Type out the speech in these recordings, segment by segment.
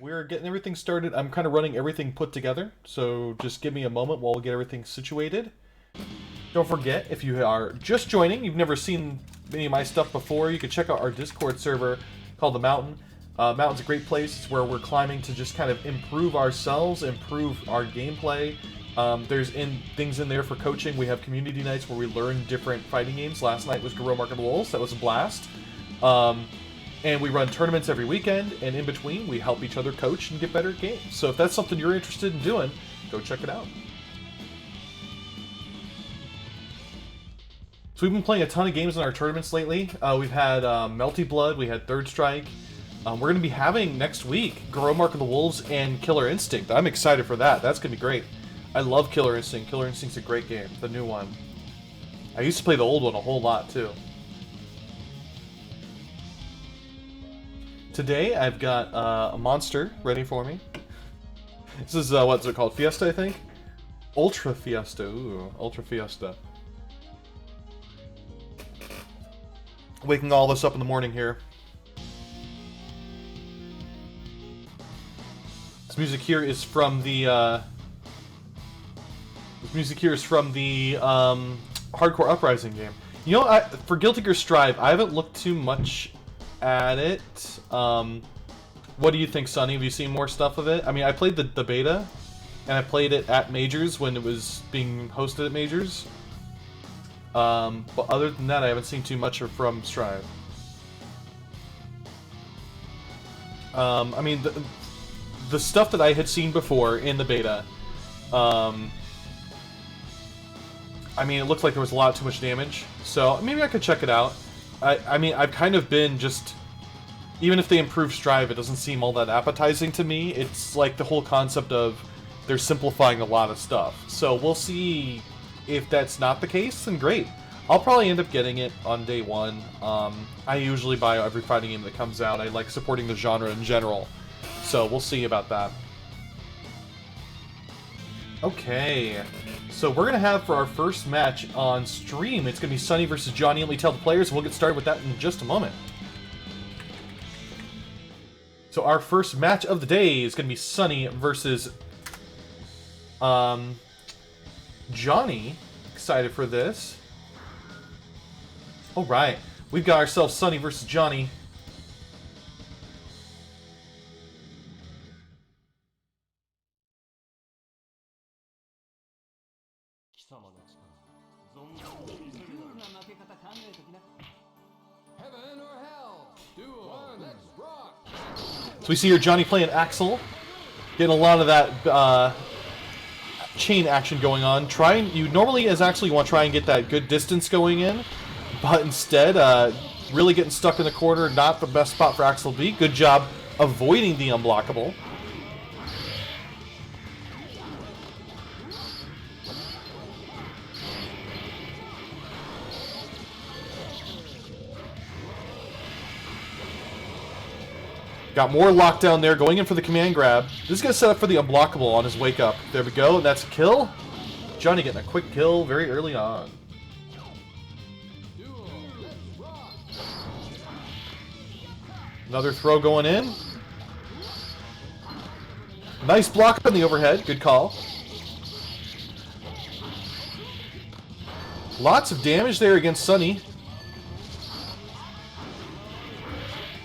We're getting everything started. I'm kind of running everything put together, so just give me a moment while we get everything situated. Don't forget, if you are just joining, you've never seen any of my stuff before, you can check out our Discord server called The Mountain. Mountain's a great place. It's where we're climbing to just kind of improve ourselves, improve our gameplay. There's things in there for coaching. We have community nights where we learn different fighting games. Last night was Gorilla Mark of the Wolves. That was a blast. And we run tournaments every weekend, and in between, we help each other coach and get better at games. So if that's something you're interested in doing, go check it out. So we've been playing a ton of games in our tournaments lately. We've had Melty Blood, we had Third Strike. We're going to be having next week Gorilla Mark of the Wolves and Killer Instinct. I'm excited for that. That's going to be great. I love Killer Instinct. Killer Instinct's a great game, the new one. I used to play the old one a whole lot, too. Today, I've got a monster ready for me. This is, what's it called? Fiesta, I think? Ultra Fiesta. Ooh, Ultra Fiesta. Waking all this up in the morning here. This music here is from the, Hardcore Uprising game. You know, for Guilty Gear Strive, I haven't looked too much at it. What do you think, Sonny? Have you seen more stuff of it? I mean, I played the beta, and I played it at Majors when it was being hosted at Majors. But other than that, I haven't seen too much from Strive. I mean, the stuff that I had seen before in the beta, I mean, it looked like there was a lot too much damage, so maybe I could check it out. I mean, I've kind of been just... Even if they improve Strive, it doesn't seem all that appetizing to me. It's like the whole concept of they're simplifying a lot of stuff. So we'll see if that's not the case, then great. I'll probably end up getting it on day one. I usually buy every fighting game that comes out. I like supporting the genre in general. So we'll see about that. Okay, so we're going to have for our first match on stream, it's going to be Sonny versus Johhny. Let me tell the players, and we'll get started with that in just a moment. So our first match of the day is going to be Sonny versus Johhny. Excited for this. Alright, we've got ourselves Sonny versus Johhny. So we see here Johhny playing Axel, getting a lot of that chain action going on. You normally as Axel you want to try and get that good distance going in, but instead really getting stuck in the corner, not the best spot for Axel to be. Good job avoiding the unblockable. Got more lockdown there, going in for the command grab. This is going to set up for the unblockable on his wake up. There we go, and that's a kill. Johhny getting a quick kill very early on. Another throw going in. Nice block on the overhead, good call. Lots of damage there against Sonny.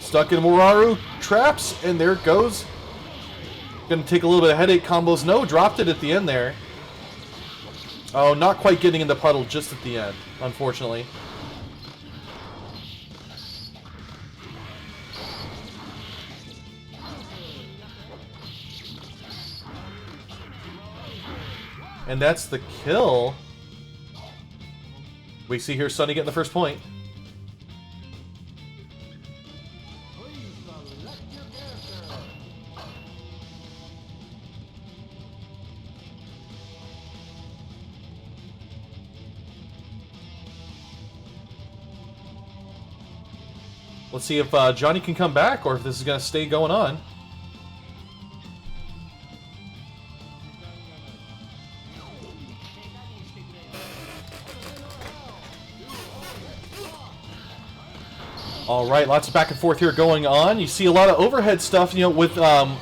Stuck in Moraru traps, and there it goes. Gonna take a little bit of headache combos. No, dropped it at the end there. Oh, not quite getting in the puddle just at the end, unfortunately. And that's the kill. We see here Sonny getting the first point. Let's see if Johhny can come back or if this is going to stay going on. All right, lots of back and forth here going on. You see a lot of overhead stuff. You know, with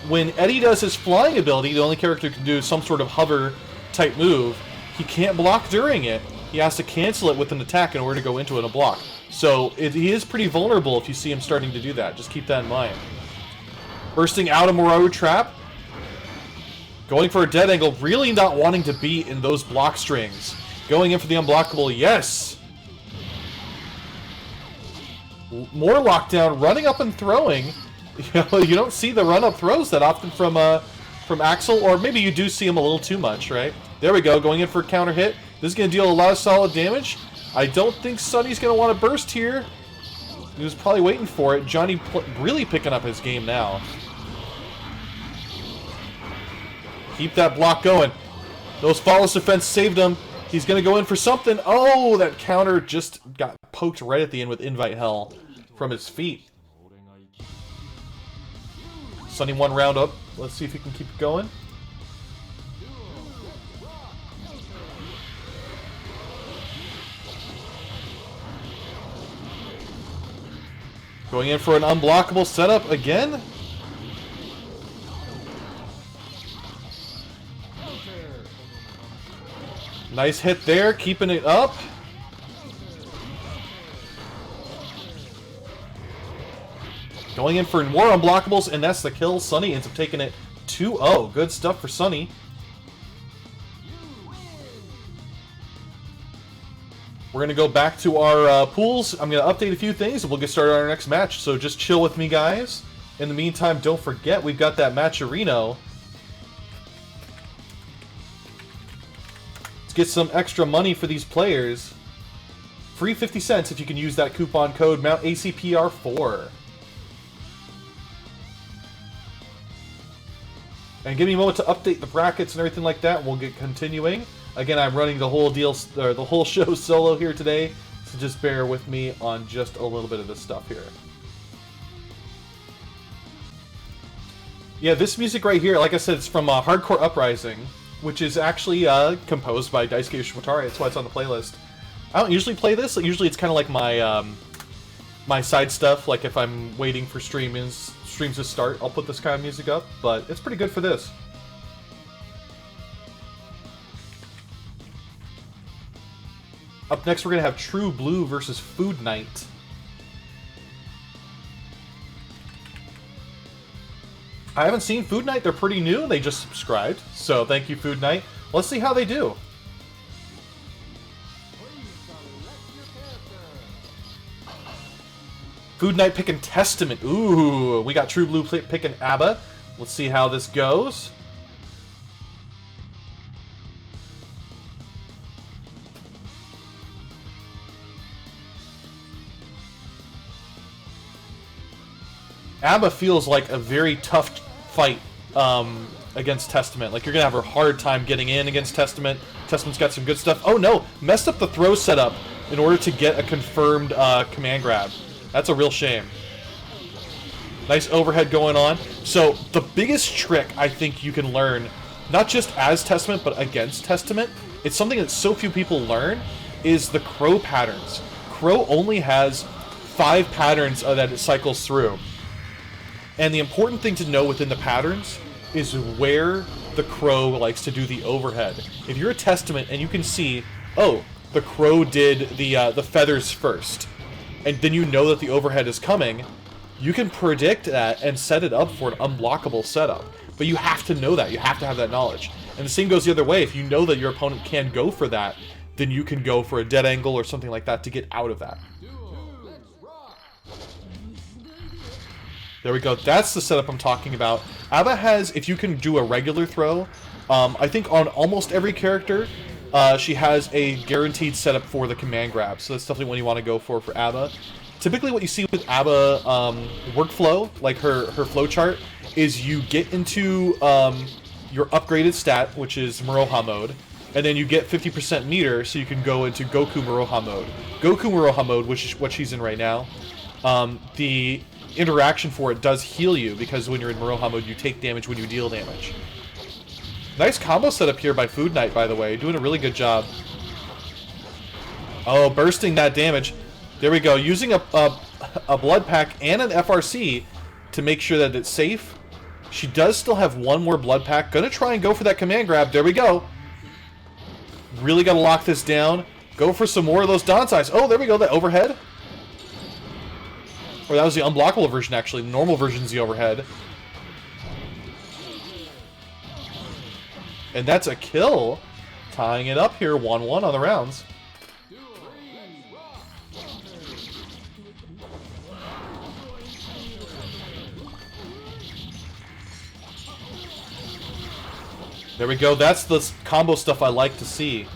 when Eddie does his flying ability, the only character can do some sort of hover type move. He can't block during it. He has to cancel it with an attack in order to go into it and block. So he is pretty vulnerable if you see him starting to do that. Just keep that in mind. Bursting out of Moraru Trap. Going for a dead angle, really not wanting to be in those block strings. Going in for the unblockable, yes! More lockdown, running up and throwing. You know, you don't see the run-up throws that often from Axel, or maybe you do see him a little too much, right? There we go, going in for a counter hit. This is going to deal a lot of solid damage. I don't think Sonny's going to want to burst here. He was probably waiting for it. Johhny really picking up his game now. Keep that block going. Those flawless defense saved him. He's going to go in for something. Oh, that counter just got poked right at the end with Invite Hell from his feet. Sonny one round up. Let's see if he can keep it going. Going in for an unblockable setup again. Nice hit there, keeping it up. Going in for more unblockables, and that's the kill. Sonny ends up taking it 2-0. Good stuff for Sonny. We're going to go back to our pools. I'm going to update a few things, and we'll get started on our next match. So just chill with me, guys. In the meantime, don't forget, we've got that Matcherino. Let's get some extra money for these players. Free 50 cents if you can use that coupon code Mount ACPR 4. And give me a moment to update the brackets and everything like that. We'll get continuing. Again, I'm running the whole deal, or the whole show solo here today, so just bear with me on just a little bit of this stuff here. Yeah, this music right here, like I said, it's from Hardcore Uprising, which is actually composed by Daisuke Shimotari. That's why it's on the playlist. I don't usually play this. Usually, it's kind of like my my side stuff. Like if I'm waiting for streams to start, I'll put this kind of music up. But it's pretty good for this. Up next, we're going to have TruBlu versus Food Night. I haven't seen Food Night. They're pretty new. They just subscribed. So thank you, Food Night. Let's see how they do. Food Night picking Testament. Ooh, we got TruBlu picking ABBA. Let's see how this goes. ABBA feels like a very tough fight against Testament. Like, you're going to have a hard time getting in against Testament. Testament's got some good stuff. Oh, no! Messed up the throw setup in order to get a confirmed command grab. That's a real shame. Nice overhead going on. So, the biggest trick I think you can learn, not just as Testament, but against Testament, it's something that so few people learn, is the Crow patterns. Crow only has 5 patterns that it cycles through. And the important thing to know within the patterns is where the Crow likes to do the overhead. If you're a Testament and you can see, oh, the Crow did the feathers first, and then you know that the overhead is coming, you can predict that and set it up for an unblockable setup. But you have to know that. You have to have that knowledge. And the same goes the other way. If you know that your opponent can go for that, then you can go for a dead angle or something like that to get out of that. There we go. That's the setup I'm talking about. ABBA has, if you can do a regular throw, I think on almost every character, she has a guaranteed setup for the command grab. So that's definitely one you want to go for ABBA. Typically what you see with ABBA workflow, like her flowchart, is you get into your upgraded stat, which is Muroha mode, and then you get 50% meter, so you can go into Goku Muroha mode. Goku Muroha mode, which is what she's in right now, the interaction for it does heal you, because when you're in Muroha mode, you take damage when you deal damage. Nice combo setup here by Food Night, by the way. Doing a really good job. Oh, bursting that damage. There we go. Using a a blood pack and an FRC to make sure that it's safe. She does still have one more blood pack. Gonna try and go for that command grab. There we go. Really gotta lock this down. Go for some more of those Dansais. Oh, there we go, the overhead. Or that was the unblockable version, actually. The normal version's the overhead. And that's a kill. Tying it up here, 1-1 on the rounds. There we go. That's the combo stuff I like to see.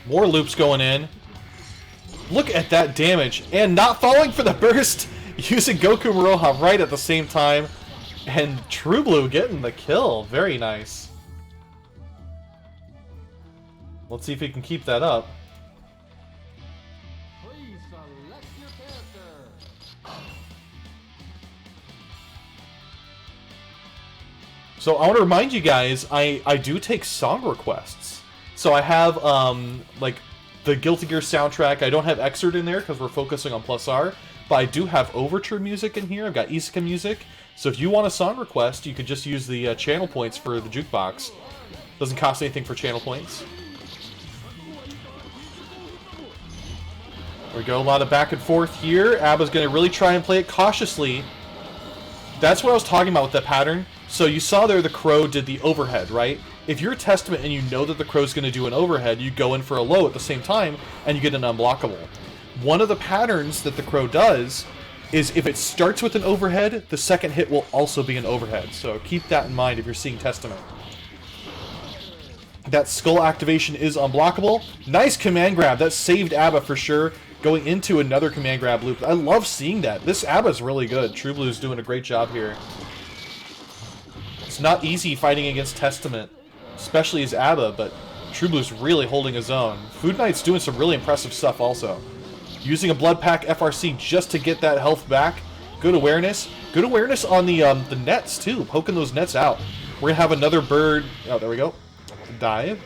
More loops going in. Look at that damage. And not falling for the burst. Using Goku Maroha right at the same time. And TruBlu getting the kill. Very nice. Let's see if he can keep that up. So I want to remind you guys, I do take song requests. So I have, like, the Guilty Gear soundtrack. I don't have Excerpt in there because we're focusing on Plus R. But I do have Overture music in here. I've got Eskagasse music. So if you want a song request, you could just use the channel points for the jukebox. Doesn't cost anything for channel points. There we go, a lot of back and forth here. Abba's going to really try and play it cautiously. That's what I was talking about with that pattern. So you saw there the Crow did the overhead, right? If you're a Testament and you know that the Crow's going to do an overhead, you go in for a low at the same time, and you get an unblockable. One of the patterns that the Crow does is if it starts with an overhead, the second hit will also be an overhead. So keep that in mind if you're seeing Testament. That skull activation is unblockable. Nice command grab. That saved Abba for sure. Going into another command grab loop. I love seeing that. This Abba's really good. TruBlu's doing a great job here. It's not easy fighting against Testament, especially as Abba, but TruBlu's really holding his own. Food Knight's doing some really impressive stuff also. Using a Blood Pack FRC just to get that health back. Good awareness. Good awareness on the nets, too. Poking those nets out. We're going to have another bird. Oh, there we go. Dive.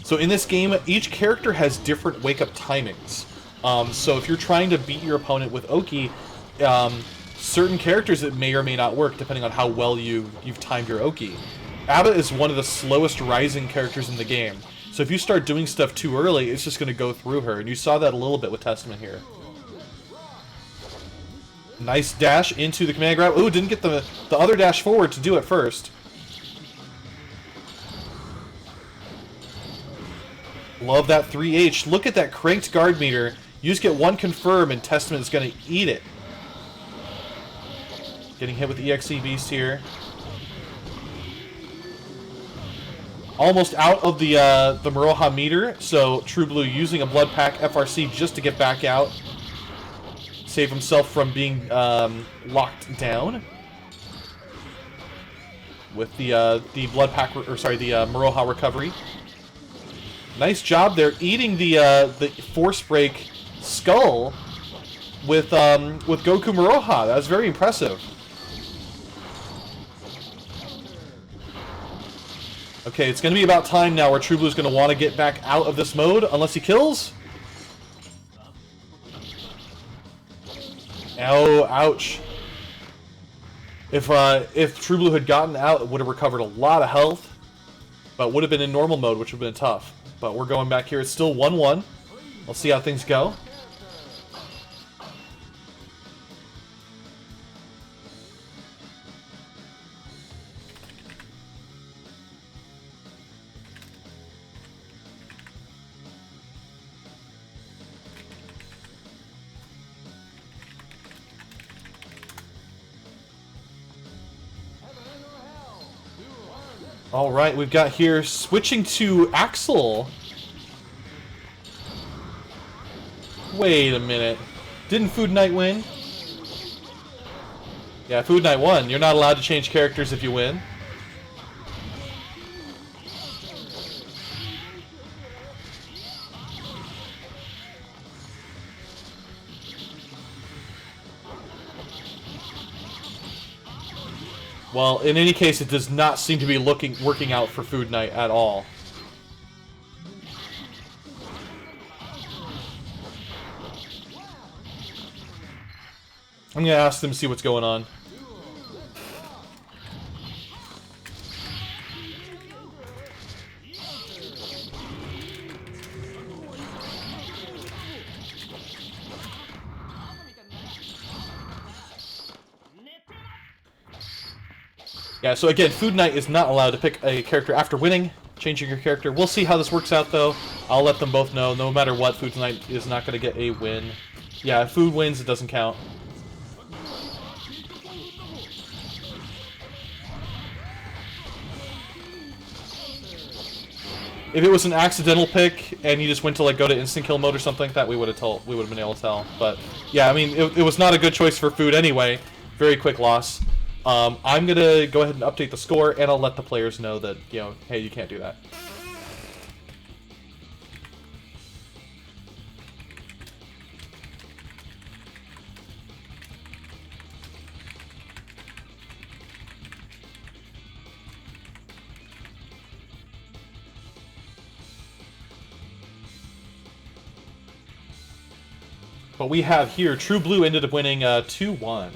So in this game, each character has different wake-up timings. So if you're trying to beat your opponent with Oki, certain characters it may or may not work depending on how well you've timed your Oki. Abba is one of the slowest rising characters in the game. So if you start doing stuff too early, it's just going to go through her. And you saw that a little bit with Testament here. Nice dash into the command grab. Ooh, didn't get the other dash forward to do it first. Love that 3H. Look at that cranked guard meter. You just get one confirm and Testament is going to eat it. Getting hit with the EXE Beast here. Almost out of the Maroha meter, so TruBlu using a Blood Pack FRC just to get back out. Save himself from being locked down. With the Blood Pack, or sorry, the Maroha recovery. Nice job there, eating the Force Break skull with Goku Maroha. That was very impressive. Okay, it's going to be about time now where TruBlu's going to want to get back out of this mode, unless he kills. Oh, ouch. If TruBlu had gotten out, it would have recovered a lot of health, but would have been in normal mode, which would have been tough. But we're going back here. It's still 1-1. We'll see how things go. All right, we've got here switching to Axel. Wait a minute. Didn't Food Knight win? Yeah, Food Knight won. You're not allowed to change characters if you win. Well, in any case, it does not seem to be working out for Food Knight at all. I'm gonna ask them to see what's going on. Yeah, so again, Food Knight is not allowed to pick a character after winning, changing your character. We'll see how this works out, though. I'll let them both know, no matter what, Food Knight is not going to get a win. Yeah, if Food wins, it doesn't count. If it was an accidental pick and you just went to like go to instant kill mode or something like that, we would have been able to tell. But yeah, I mean, it was not a good choice for Food anyway. Very quick loss. I'm gonna go ahead and update the score, and I'll let the players know that, you know, hey, you can't do that. But we have here, TruBlu ended up winning 2-1.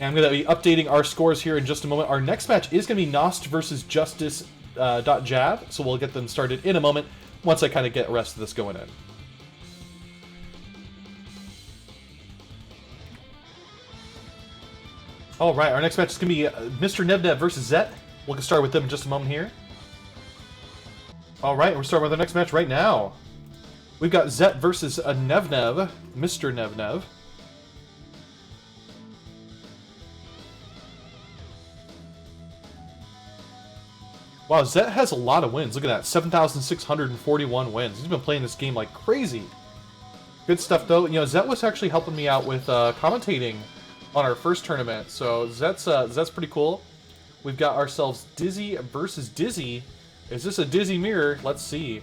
And I'm going to be updating our scores here in just a moment. Our next match is going to be NOST versus JUSTICE.JAV, so we'll get them started in a moment once I kind of get the rest of this going in. Alright, our next match is going to be Mr. NevNev versus Zett. We'll get started with them in just a moment here. Alright, we're starting with our next match right now. We've got Zett versus NevNev, Mr. NevNev. Wow, Zett has a lot of wins. Look at that, 7,641 wins. He's been playing this game like crazy. Good stuff, though. You know, Zett was actually helping me out with commentating on our first tournament, so Zett's pretty cool. We've got ourselves Dizzy versus Dizzy. Is this a Dizzy mirror? Let's see.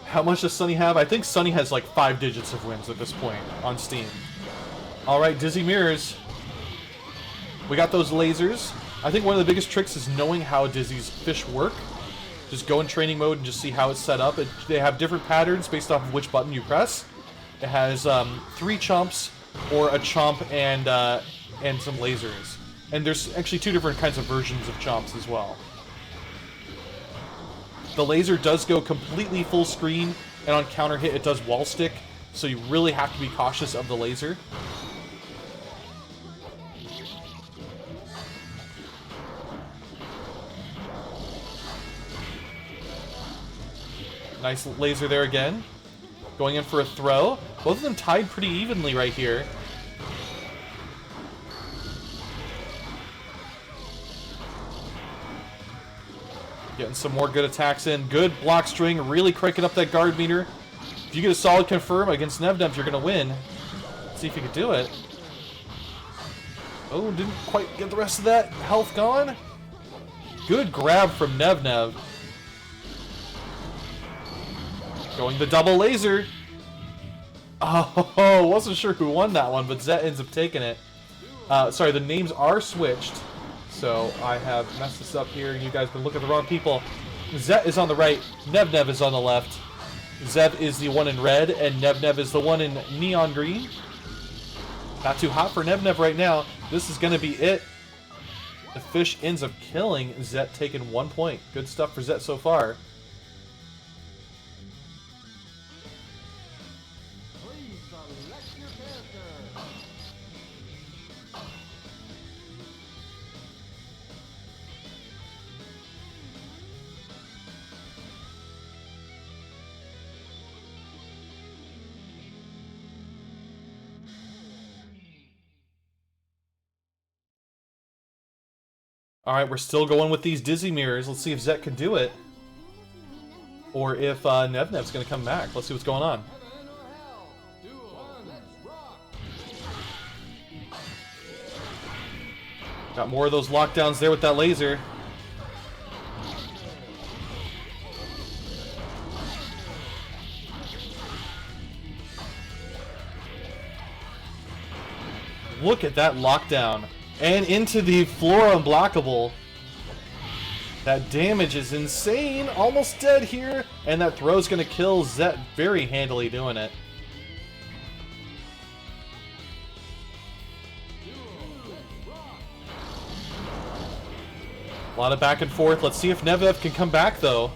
How much does Sonny have? I think Sonny has like 5 digits of wins at this point on Steam. Alright, Dizzy mirrors. We got those lasers. I think one of the biggest tricks is knowing how Dizzy's fish work. Just go in training mode and just see how it's set up. They have different patterns based off of which button you press. It has 3 chomps, or a chomp and some lasers. And there's actually 2 different kinds of versions of chomps as well. The laser does go completely full screen, and on counter hit it does wall stick, so you really have to be cautious of the laser. Nice laser there again. Going in for a throw. Both of them tied pretty evenly right here. Getting some more good attacks in. Good block string, really cranking up that guard meter. If you get a solid confirm against NevNev, you're going to win. Let's see if you can do it. Oh, didn't quite get the rest of that health gone. Good grab from NevNev. Going the double laser. Oh, wasn't sure who won that one, but Zett ends up taking it. Sorry, the names are switched. So I have messed this up here, and you guys have been looking at the wrong people. Zett is on the right, NevNev is on the left. Zett is the one in red, and NevNev is the one in neon green. Not too hot for NevNev right now. This is going to be it. The fish ends up killing Zett, taking 1 point. Good stuff for Zett so far. Alright, we're still going with these Dizzy mirrors. Let's see if Zett can do it. Or if NevNev's going to come back. Let's see what's going on. Got more of those lockdowns there with that laser. Look at that lockdown. And into the floor unblockable. That damage is insane. Almost dead here. And that throw's going to kill Zett very handily doing it. A lot of back and forth. Let's see if NevNev can come back, though.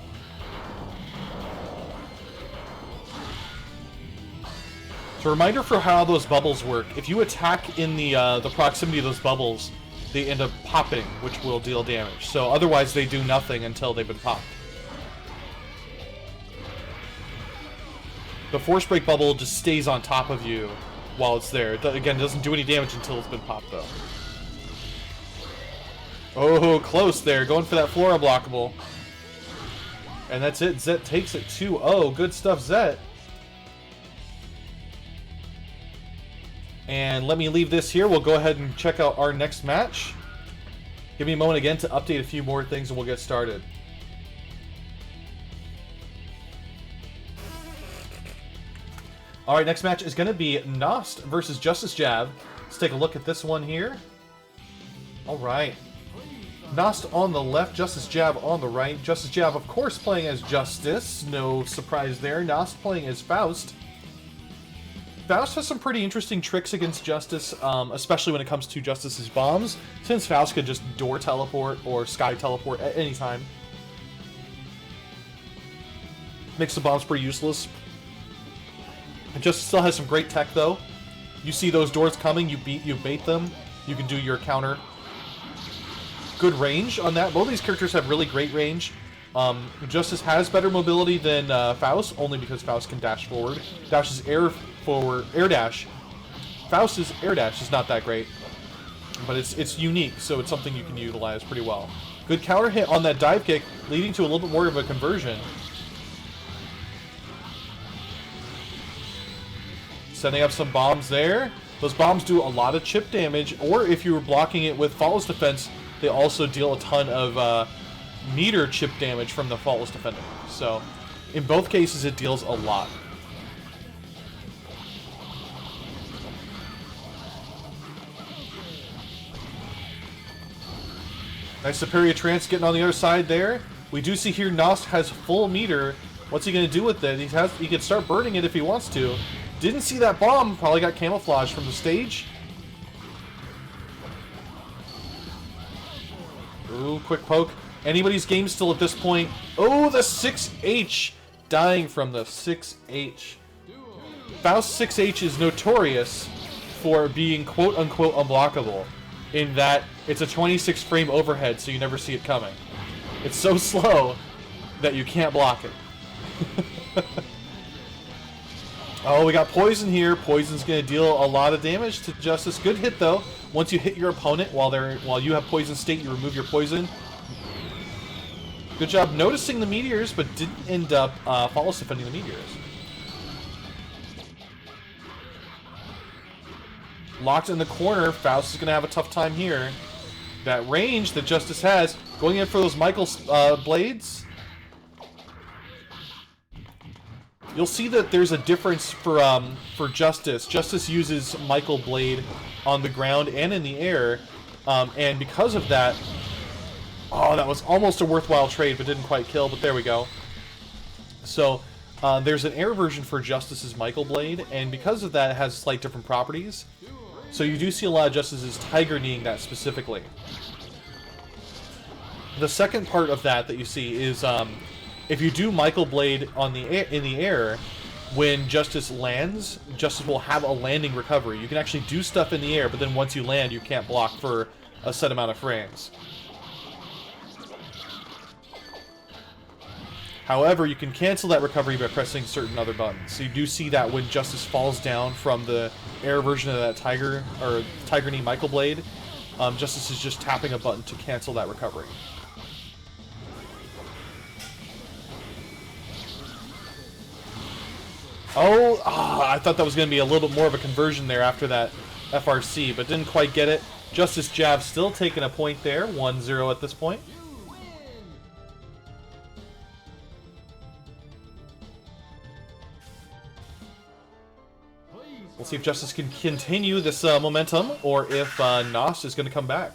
So, a reminder for how those bubbles work. If you attack in the proximity of those bubbles, they end up popping, which will deal damage. So, otherwise, they do nothing until they've been popped. The force break bubble just stays on top of you while it's there. It, again, doesn't do any damage until it's been popped, though. Oh, close there. Going for that floor unblockable. And that's it. Zett takes it 2-0. Good stuff, Zett. And let me leave this here. We'll go ahead and check out our next match. Give me a moment again to update a few more things and we'll get started. Alright, next match is going to be NOST versus JUSTICE.JAV. Let's take a look at this one here. Alright. NOST on the left, JUSTICE.JAV on the right. JUSTICE.JAV, of course, playing as Justice. No surprise there. NOST playing as Faust. Faust has some pretty interesting tricks against Justice, especially when it comes to Justice's bombs, since Faust could just door teleport or sky teleport at any time. Makes the bombs pretty useless. Justice still has some great tech, though. You see those doors coming, you bait them, you can do your counter. Good range on that. Both of these characters have really great range. Justice has better mobility than Faust, only because Faust can dash forward. Dash's air dash. Faust's air dash is not that great, but it's unique, so it's something you can utilize pretty well. Good counter hit on that dive kick, leading to a little bit more of a conversion. Setting up some bombs there. Those bombs do a lot of chip damage, or if you were blocking it with Faultless Defense, they also deal a ton of meter chip damage from the Faultless Defender. So, in both cases, it deals a lot. Nice superior trance getting on the other side there. We do see here NOST has full meter. What's he going to do with it? He can start burning it if he wants to. Didn't see that bomb. Probably got camouflaged from the stage. Ooh, quick poke. Anybody's game still at this point. Oh, the 6H. Dying from the 6H. Faust 6H is notorious for being quote-unquote unblockable, in that it's a 26 frame overhead, so you never see it coming. It's so slow that you can't block it. Oh, we got Poison here. Poison's going to deal a lot of damage to Justice. Good hit, though. Once you hit your opponent while you have Poison State, you remove your Poison. Good job noticing the meteors, but didn't end up Faultless defending the meteors. Locked in the corner, Faust is going to have a tough time here. That range that Justice has, going in for those Michael blades. You'll see that there's a difference for Justice. Justice uses Michael Blade on the ground and in the air, and because of that, oh, that was almost a worthwhile trade, but didn't quite kill, but there we go. So, there's an air version for Justice's Michael Blade, and because of that, it has slight different properties. So you do see a lot of Justice's Tiger kneeing that specifically. The second part of that you see is, if you do Michael Blade in the air, when Justice lands, Justice will have a landing recovery. You can actually do stuff in the air, but then once you land, you can't block for a set amount of frames. However, you can cancel that recovery by pressing certain other buttons. So you do see that when Justice falls down from the air version of that Tiger Knee Michael Blade, Justice is just tapping a button to cancel that recovery. I thought that was going to be a little bit more of a conversion there after that FRC, but didn't quite get it. JUSTICE.JAV still taking a point there, 1-0 at this point. We'll see if Justice can continue this momentum, or if NOST is going to come back.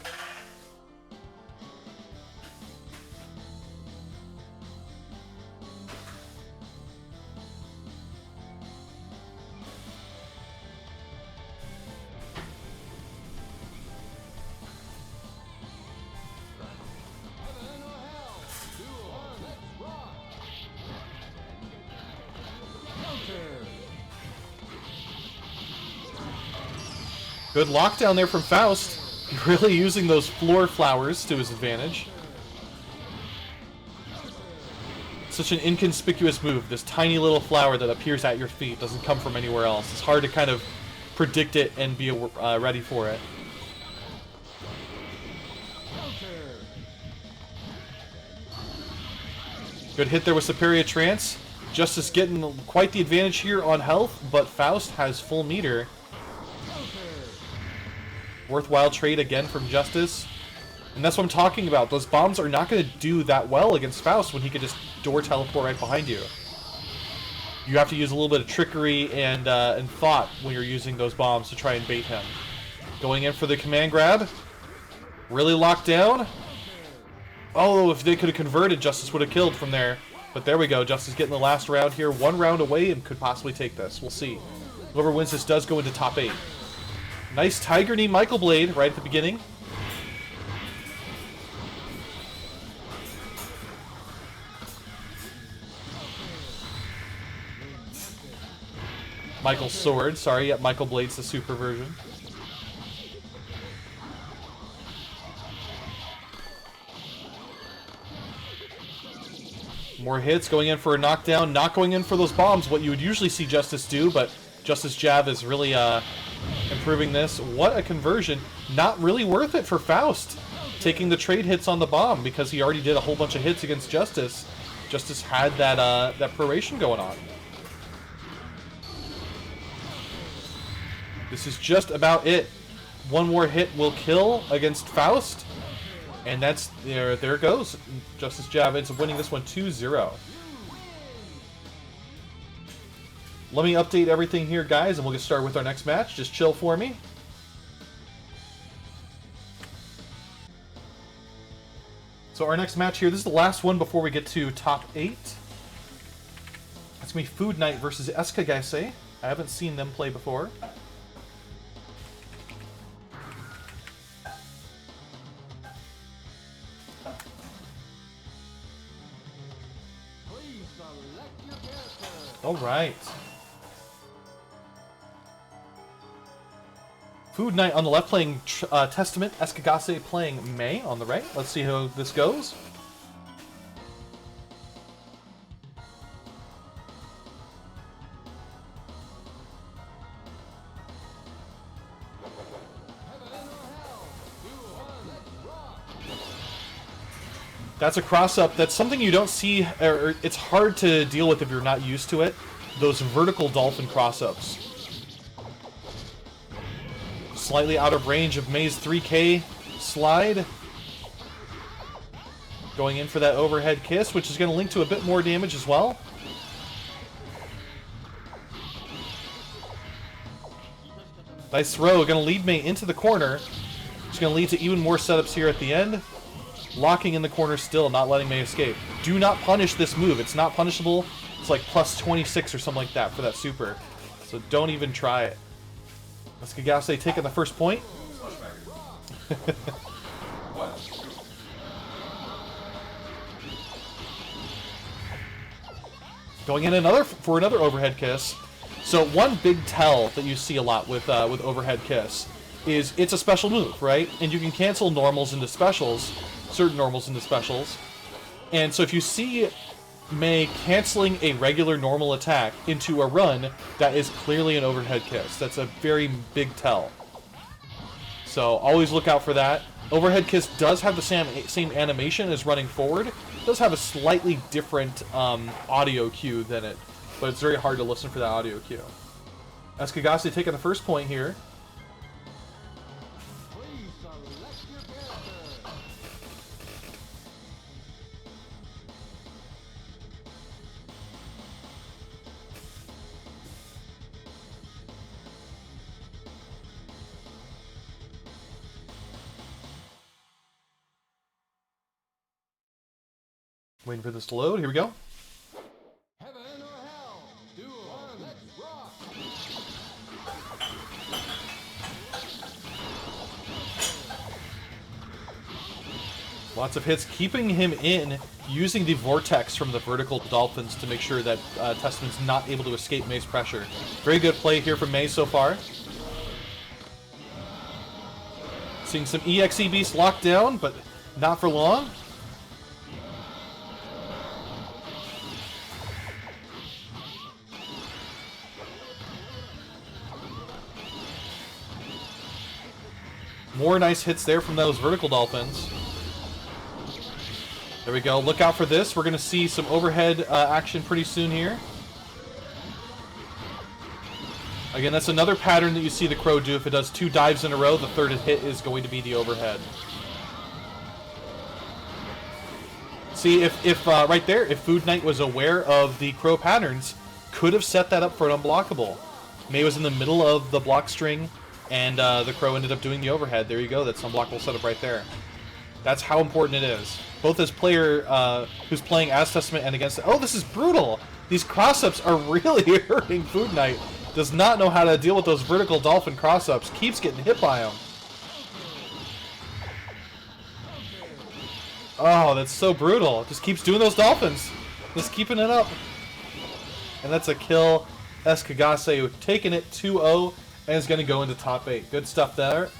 Good lockdown there from Faust. Really using those floor flowers to his advantage. Such an inconspicuous move. This tiny little flower that appears at your feet doesn't come from anywhere else. It's hard to kind of predict it and be ready for it. Good hit there with Superior Trance. Justice getting quite the advantage here on health, but Faust has full meter. Worthwhile trade again from Justice. And that's what I'm talking about. Those bombs are not going to do that well against Faust when he could just door teleport right behind you. You have to use a little bit of trickery and thought when you're using those bombs to try and bait him. Going in for the command grab. Really locked down. Oh, if they could have converted, Justice would have killed from there. But there we go. Justice getting the last round here. 1 round away and could possibly take this. We'll see. Whoever wins this does go into top 8. Nice Tiger Knee Michael Blade right at the beginning. Michael's sword. Sorry, yeah, Michael Blade's the super version. More hits, going in for a knockdown, not going in for those bombs, what you would usually see Justice do, but JUSTICE.JAV is really improving this. What a conversion. Not really worth it for Faust, taking the trade hits on the bomb, because he already did a whole bunch of hits against Justice. Justice had that proration going on. This is just about it. One more hit will kill against Faust. And that's, there it goes. JUSTICE.JAV ends up winning this one 2-0. Let me update everything here, guys, and we'll get started with our next match. Just chill for me. So our next match here, this is the last one before we get to top 8. It's going to be Food Night versus Eskagasse. I haven't seen them play before. All right. Food Night on the left playing Testament, Eskagasse playing May on the right. Let's see how this goes. That's a cross-up. That's something you don't see, or it's hard to deal with if you're not used to it. Those vertical dolphin cross-ups. Slightly out of range of May's 3K slide. Going in for that overhead kiss, which is going to link to a bit more damage as well. Nice throw. Going to lead May into the corner. It's going to lead to even more setups here at the end. Locking in the corner still, not letting May escape. Do not punish this move. It's not punishable. It's like plus 26 or something like that for that super. So don't even try it. Eskagasse taking the first point. Going in for another overhead kiss. So one big tell that you see a lot with overhead kiss is it's a special move, right? And you can cancel normals into specials. Certain normals into specials. And so if you see May canceling a regular normal attack into a run, that is clearly an overhead kiss. That's a very big tell. So always look out for that. Overhead kiss does have the same animation as running forward. It does have a slightly different audio cue than it, but it's very hard to listen for that audio cue. Eskagasse taking the first point here. Waiting for this to load. Here we go. Heaven or hell, duel, let's rock. Lots of hits, keeping him in, using the vortex from the vertical dolphins to make sure that Testament's not able to escape May's pressure. Very good play here from May so far. Seeing some EXE beasts locked down, but not for long. More nice hits there from those vertical dolphins. There we go. Look out for this. We're going to see some overhead action pretty soon here. Again, that's another pattern that you see the Crow do. If it does 2 dives in a row, the third hit is going to be the overhead. See, if right there, if Food Knight was aware of the Crow patterns, could have set that up for an unblockable. May was in the middle of the block string, and the Crow ended up doing the overhead. There you go. That's an unblockable setup right there. That's how important it is. Both as player who's playing as Testament and against... Oh, this is brutal! These cross-ups are really hurting Food Knight. Does not know how to deal with those vertical dolphin cross-ups. Keeps getting hit by them. Oh, that's so brutal. Just keeps doing those dolphins. Just keeping it up. And that's a kill. Eskagasse taking it 2-0 and is going to go into top 8. Good stuff there.